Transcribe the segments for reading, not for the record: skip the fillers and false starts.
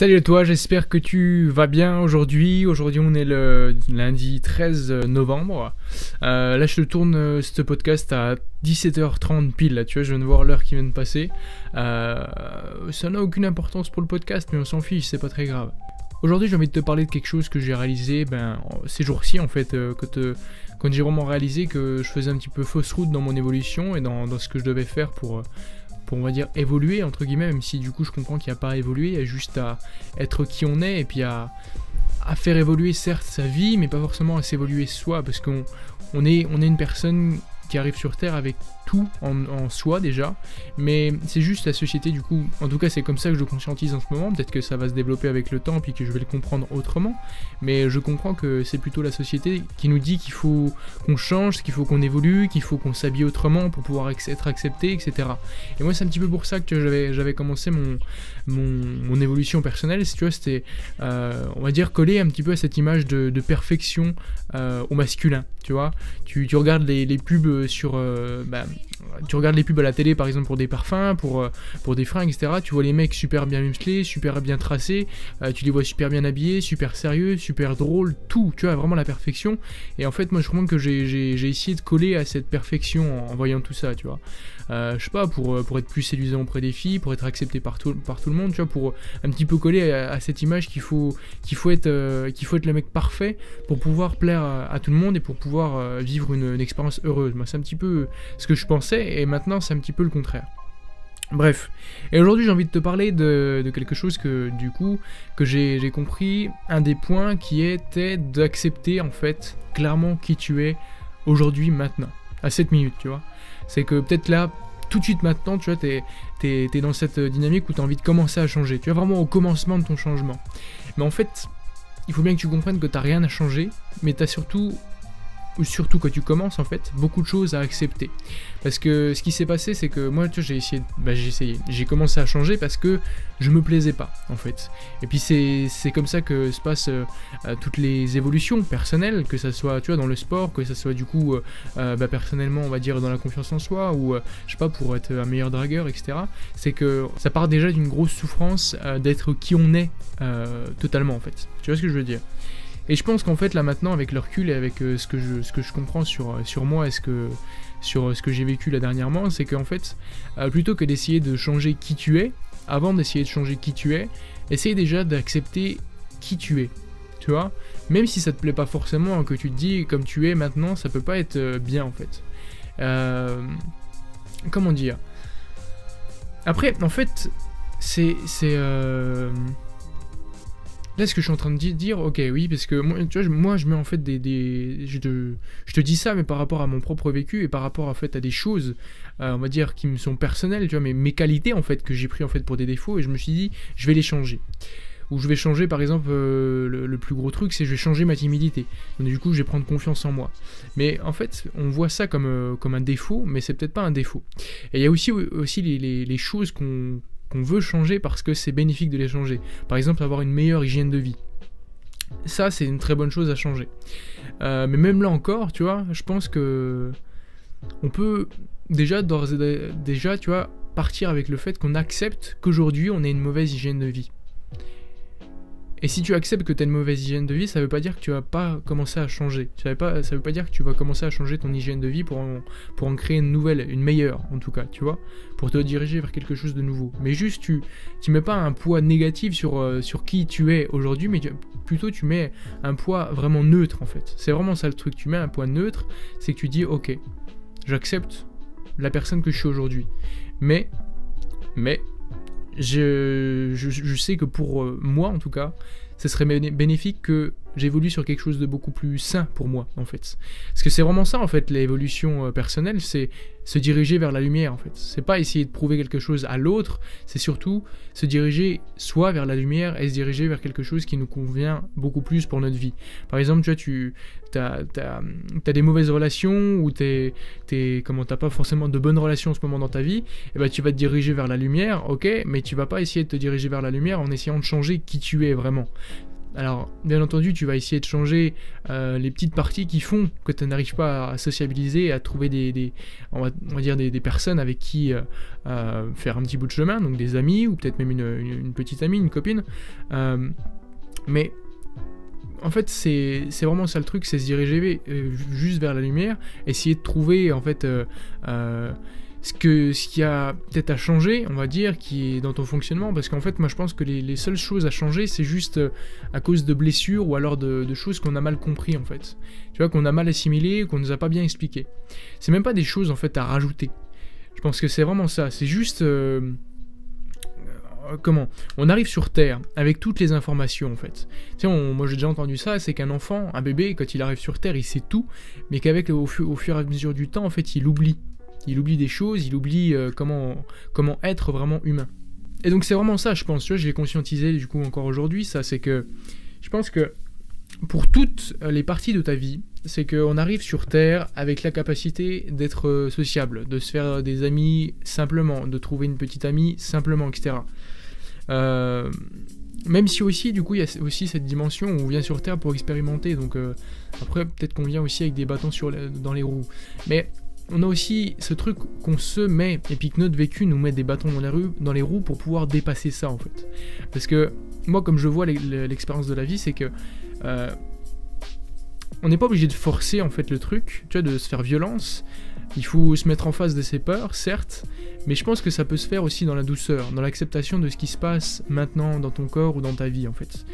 Salut à toi, j'espère que tu vas bien aujourd'hui. Aujourd'hui on est le lundi 13 novembre. Là je te tourne ce podcast à 17h30 pile, là tu vois, je viens de voir l'heure qui vient de passer. Ça n'a aucune importance pour le podcast mais on s'en fiche, c'est pas très grave. Aujourd'hui j'ai envie de te parler de quelque chose que j'ai réalisé ces jours-ci en fait, quand j'ai vraiment réalisé que je faisais un petit peu fausse route dans mon évolution et dans ce que je devais faire pour on va dire évoluer entre guillemets, même si du coup je comprends qu'il n'y a pas à évoluer, il y a juste à être qui on est et puis à faire évoluer certes sa vie mais pas forcément à s'évoluer soi, parce qu'on est une personne qui arrive sur Terre avec tout en soi déjà, mais c'est juste la société du coup, en tout cas c'est comme ça que je le conscientise en ce moment, peut-être que ça va se développer avec le temps puis que je vais le comprendre autrement, mais je comprends que c'est plutôt la société qui nous dit qu'il faut qu'on change, qu'il faut qu'on évolue, qu'il faut qu'on s'habille autrement pour pouvoir être accepté, etc. Et moi c'est un petit peu pour ça que j'avais commencé mon évolution personnelle, tu vois, c'était on va dire collé un petit peu à cette image de perfection au masculin, tu vois, tu regardes les pubs sur tu regardes les pubs à la télé par exemple pour des parfums, pour des fringues, etc. Tu vois les mecs super bien musclés, super bien tracés, tu les vois super bien habillés, super sérieux, super drôles, tout, tu vois, vraiment la perfection. Et en fait moi je crois que j'ai essayé de coller à cette perfection en voyant tout ça, tu vois. Je sais pas, pour être plus séduisant auprès des filles, pour être accepté par tout le monde, tu vois, pour un petit peu coller à cette image qu'il faut être le mec parfait pour pouvoir plaire à tout le monde et pour pouvoir vivre une expérience heureuse. Moi c'est un petit peu ce que je pensais et maintenant c'est un petit peu le contraire. Bref, et aujourd'hui j'ai envie de te parler de quelque chose que du coup que j'ai compris, un des points qui était d'accepter en fait clairement qui tu es aujourd'hui, maintenant, à 7 minutes, tu vois. C'est que peut-être là, tout de suite maintenant, tu vois, t'es dans cette dynamique où t'as envie de commencer à changer, tu vois, vraiment au commencement de ton changement. Mais en fait, il faut bien que tu comprennes que t'as rien à changer, mais t'as surtout quand tu commences en fait, beaucoup de choses à accepter. Parce que ce qui s'est passé, c'est que moi, tu vois, j'ai commencé à changer parce que je me plaisais pas en fait. Et puis c'est comme ça que se passent toutes les évolutions personnelles, que ça soit, tu vois, dans le sport, que ça soit du coup personnellement, on va dire dans la confiance en soi, ou je sais pas, pour être un meilleur dragueur, etc. C'est que ça part déjà d'une grosse souffrance d'être qui on est totalement en fait. Tu vois ce que je veux dire? Et je pense qu'en fait là maintenant avec le recul et avec ce que je comprends sur moi et sur ce que j'ai vécu là dernièrement, c'est qu'en fait plutôt que d'essayer de changer qui tu es, avant d'essayer de changer qui tu es, essaye déjà d'accepter qui tu es, tu vois, même si ça te plaît pas forcément, hein, que tu te dis comme tu es maintenant, ça peut pas être bien en fait. Comment dire, après en fait c'est là, ce que je suis en train de dire, ok, oui, parce que moi, tu vois, moi je mets en fait je te dis ça, mais par rapport à mon propre vécu et par rapport en fait à des choses, on va dire, qui me sont personnelles, tu vois, mes qualités en fait que j'ai pris en fait pour des défauts, et je me suis dit, je vais les changer. Ou je vais changer, par exemple, le plus gros truc, c'est que je vais changer ma timidité. Donc du coup, je vais prendre confiance en moi. Mais en fait, on voit ça comme un défaut, mais c'est peut-être pas un défaut. Et il y a aussi les choses qu'on veut changer parce que c'est bénéfique de les changer. Par exemple, avoir une meilleure hygiène de vie. Ça, c'est une très bonne chose à changer. Mais même là encore, tu vois, je pense que on peut déjà, tu vois, partir avec le fait qu'on accepte qu'aujourd'hui, on ait une mauvaise hygiène de vie. Et si tu acceptes que tu as une mauvaise hygiène de vie, ça veut pas dire que tu vas pas commencer à changer. Ça veut pas dire que tu vas commencer à changer ton hygiène de vie pour en créer une nouvelle, une meilleure en tout cas, tu vois, pour te diriger vers quelque chose de nouveau. Mais juste, tu mets pas un poids négatif sur qui tu es aujourd'hui, mais plutôt tu mets un poids vraiment neutre en fait. C'est vraiment ça le truc, tu mets un poids neutre, c'est que tu dis ok, j'accepte la personne que je suis aujourd'hui. Mais je sais que pour moi en tout cas, ce serait bénéfique que j'évolue sur quelque chose de beaucoup plus sain pour moi en fait. Parce que c'est vraiment ça en fait, l'évolution personnelle, c'est se diriger vers la lumière en fait. C'est pas essayer de prouver quelque chose à l'autre, c'est surtout se diriger soit vers la lumière et se diriger vers quelque chose qui nous convient beaucoup plus pour notre vie. Par exemple, tu vois, t'as des mauvaises relations ou t'as pas forcément de bonnes relations en ce moment dans ta vie, et ben tu vas te diriger vers la lumière, ok, mais tu vas pas essayer de te diriger vers la lumière en essayant de changer qui tu es vraiment. Alors, bien entendu, tu vas essayer de changer les petites parties qui font que tu n'arrives pas à sociabiliser, à trouver on va dire des personnes avec qui faire un petit bout de chemin, donc des amis, ou peut-être même une petite amie, une copine. Mais en fait, c'est vraiment ça le truc, c'est se diriger juste vers la lumière, essayer de trouver en fait ce qu'il y a peut-être à changer, on va dire, qui est dans ton fonctionnement, parce qu'en fait, moi je pense que les seules choses à changer, c'est juste à cause de blessures ou alors de choses qu'on a mal compris en fait. Tu vois, qu'on a mal assimilé, qu'on nous a pas bien expliqué. C'est même pas des choses en fait à rajouter. Je pense que c'est vraiment ça, c'est juste... comment on arrive sur Terre avec toutes les informations en fait. Tu sais, moi j'ai déjà entendu ça, c'est qu'un enfant, un bébé, quand il arrive sur Terre, il sait tout, mais qu'avec au fur et à mesure du temps, en fait, il oublie. Il oublie des choses, il oublie comment être vraiment humain. Et donc c'est vraiment ça, je pense, tu vois, je l'ai conscientisé du coup encore aujourd'hui, ça, c'est que je pense que pour toutes les parties de ta vie, c'est qu'on arrive sur Terre avec la capacité d'être sociable, de se faire des amis simplement, de trouver une petite amie simplement, etc. Même si aussi, du coup, il y a aussi cette dimension où on vient sur Terre pour expérimenter, donc après, peut-être qu'on vient aussi avec des bâtons dans les roues. Mais on a aussi ce truc qu'on se met, et puis que notre vécu nous met des bâtons dans les roues pour pouvoir dépasser ça, en fait. Parce que, moi, comme je vois l'expérience de la vie, c'est que on n'est pas obligé de forcer, en fait, le truc, tu vois, de se faire violence. Il faut se mettre en face de ses peurs, certes, mais je pense que ça peut se faire aussi dans la douceur, dans l'acceptation de ce qui se passe maintenant dans ton corps ou dans ta vie, en fait.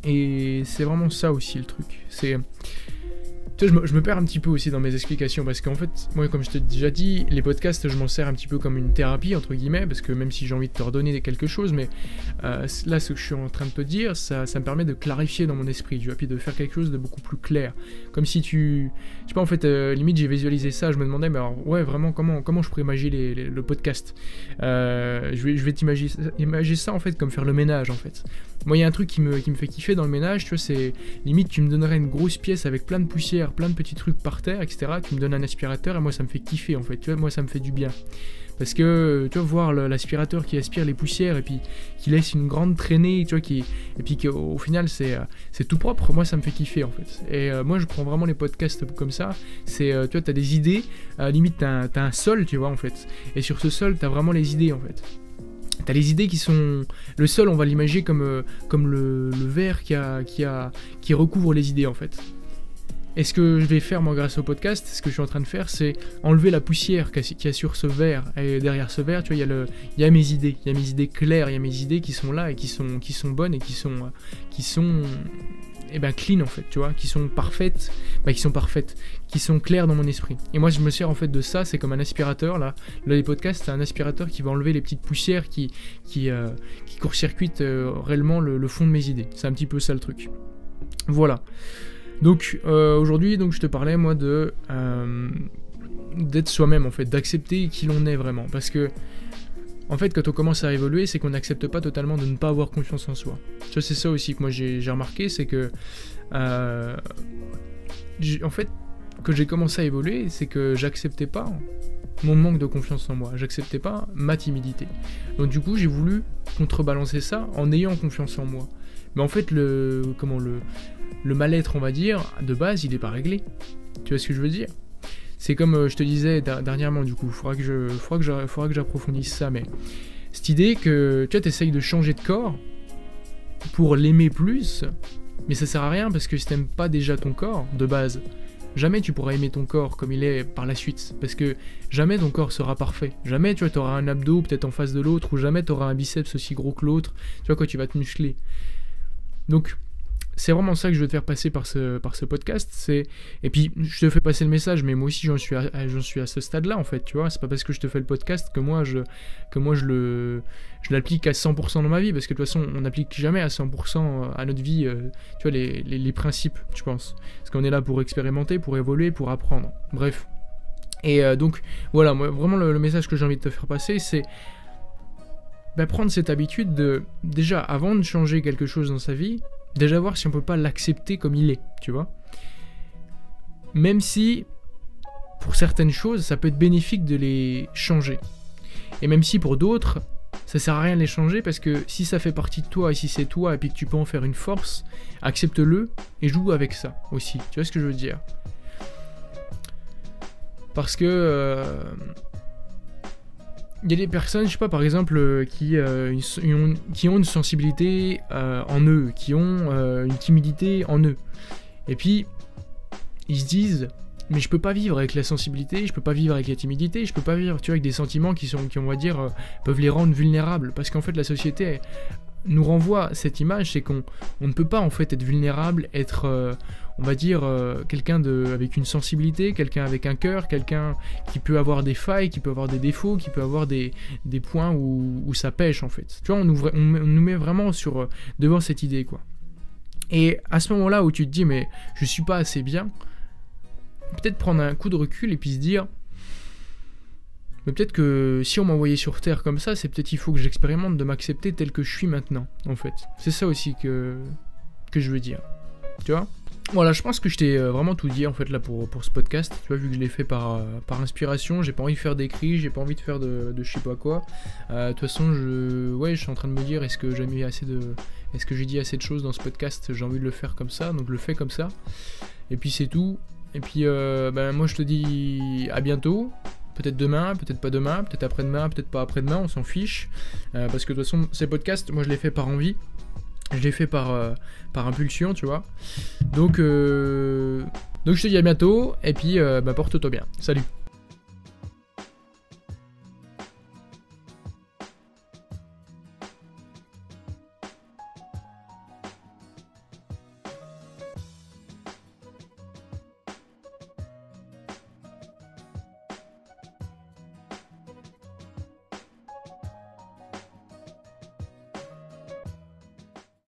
Et c'est vraiment ça aussi, le truc. C'est... Tu vois, je me perds un petit peu aussi dans mes explications, parce qu'en fait, moi, comme je t'ai déjà dit, les podcasts, je m'en sers un petit peu comme une thérapie, entre guillemets, parce que même si j'ai envie de te redonner quelque chose, mais là, ce que je suis en train de te dire, ça me permet de clarifier dans mon esprit, tu vois, puis de faire quelque chose de beaucoup plus clair. Comme si tu... Je sais pas, en fait, limite, j'ai visualisé ça, je me demandais, mais alors, ouais, vraiment, comment je pourrais imaginer le podcast je vais t'imaginer ça, en fait, comme faire le ménage, en fait. Moi, il y a un truc qui me fait kiffer dans le ménage, tu vois, c'est limite, tu me donnerais une grosse pièce avec plein de poussière, plein de petits trucs par terre, etc. Tu me donnes un aspirateur et moi, ça me fait kiffer, en fait. Tu vois, moi, ça me fait du bien. Parce que, tu vois, voir l'aspirateur qui aspire les poussières et puis qui laisse une grande traînée, tu vois, et puis qu'au final, c'est tout propre, moi, ça me fait kiffer, en fait. Et moi, je prends vraiment les podcasts comme ça. C'est, tu vois, t'as des idées, limite, t'as un sol, tu vois, en fait. Et sur ce sol, t'as vraiment les idées, en fait. T'as les idées qui sont... Le sol, on va l'imaginer comme le verre qui recouvre les idées, en fait. Et ce que je vais faire, moi, grâce au podcast, ce que je suis en train de faire, c'est enlever la poussière qu'il y a sur ce verre. Et derrière ce verre, tu vois, il y a mes idées. Il y a mes idées claires, il y a mes idées qui sont là et qui sont bonnes et qui sont clean, en fait, tu vois, qui sont parfaites, qui sont claires dans mon esprit. Et moi, je me sers, en fait, de ça, c'est comme un aspirateur, là. Les podcasts, c'est un aspirateur qui va enlever les petites poussières qui court-circuitent réellement le fond de mes idées. C'est un petit peu ça, le truc. Voilà. Donc, aujourd'hui, je te parlais, moi, d'être soi-même, en fait, d'accepter qui l'on est vraiment. Parce que, en fait, quand on commence à évoluer, c'est qu'on n'accepte pas totalement de ne pas avoir confiance en soi. Ça, c'est ça aussi que moi j'ai remarqué, c'est que... en fait, quand j'ai commencé à évoluer, c'est que j'acceptais pas mon manque de confiance en moi. J'acceptais pas ma timidité. Donc du coup, j'ai voulu contrebalancer ça en ayant confiance en moi. Mais en fait, le mal-être, on va dire, de base, il n'est pas réglé. Tu vois ce que je veux dire ? C'est comme je te disais dernièrement, du coup, faudra que j'approfondisse ça, mais cette idée que tu essayes de changer de corps pour l'aimer plus, mais ça sert à rien parce que si t'aimes pas déjà ton corps de base, jamais tu pourras aimer ton corps comme il est par la suite, parce que jamais ton corps sera parfait. Jamais tu auras un abdos peut-être en face de l'autre, ou jamais tu auras un biceps aussi gros que l'autre, tu vois, quand tu vas te muscler. Donc c'est vraiment ça que je veux te faire passer par ce podcast. Et puis je te fais passer le message, mais moi aussi j'en suis à ce stade-là, en fait, tu vois. C'est pas parce que je te fais le podcast que moi je l'applique à 100% dans ma vie, parce que de toute façon on n'applique jamais à 100% à notre vie, tu vois, les principes, je pense. Parce qu'on est là pour expérimenter, pour évoluer, pour apprendre. Bref. Et donc voilà, moi vraiment le message que j'ai envie de te faire passer, c'est prendre cette habitude de, déjà, avant de changer quelque chose dans sa vie, déjà voir si on peut pas l'accepter comme il est, tu vois. Même si, pour certaines choses, ça peut être bénéfique de les changer. Et même si pour d'autres, ça sert à rien de les changer, parce que si ça fait partie de toi et si c'est toi et puis que tu peux en faire une force, accepte-le et joue avec ça aussi. Tu vois ce que je veux dire? Parce que il y a des personnes, je sais pas, par exemple, qui ont une sensibilité en eux, qui ont une timidité en eux. Et puis, ils se disent, mais je peux pas vivre avec la sensibilité, je peux pas vivre avec la timidité, je peux pas vivre, tu vois, avec des sentiments qui on va dire, peuvent les rendre vulnérables. Parce qu'en fait, la société nous renvoie cette image, c'est qu'on ne peut pas en fait être vulnérable, être, on va dire, quelqu'un avec une sensibilité, quelqu'un avec un cœur, quelqu'un qui peut avoir des failles, qui peut avoir des défauts, qui peut avoir des points où ça pêche en fait. Tu vois, on nous met vraiment devant cette idée, quoi. Et à ce moment-là où tu te dis, mais je suis pas assez bien, peut-être prendre un coup de recul et puis se dire, mais peut-être que si on m'envoyait sur Terre comme ça, c'est peut-être il faut que j'expérimente de m'accepter tel que je suis maintenant, en fait. C'est ça aussi que je veux dire. Tu vois? Voilà, je pense que je t'ai vraiment tout dit en fait là pour ce podcast. Tu vois, vu que je l'ai fait par inspiration, j'ai pas envie de faire d'écrit, j'ai pas envie de faire de je sais pas quoi. De toute façon, je suis en train de me dire, est-ce que j'ai dit assez de choses dans ce podcast? J'ai envie de le faire comme ça, donc je le fais comme ça. Et puis c'est tout. Et puis moi je te dis à bientôt. Peut-être demain, peut-être pas demain, peut-être après-demain, peut-être pas après-demain, on s'en fiche. Parce que de toute façon, ces podcasts, moi je les fais par envie. Je l'ai fait par impulsion, tu vois. Donc je te dis à bientôt, et puis porte-toi bien. Salut.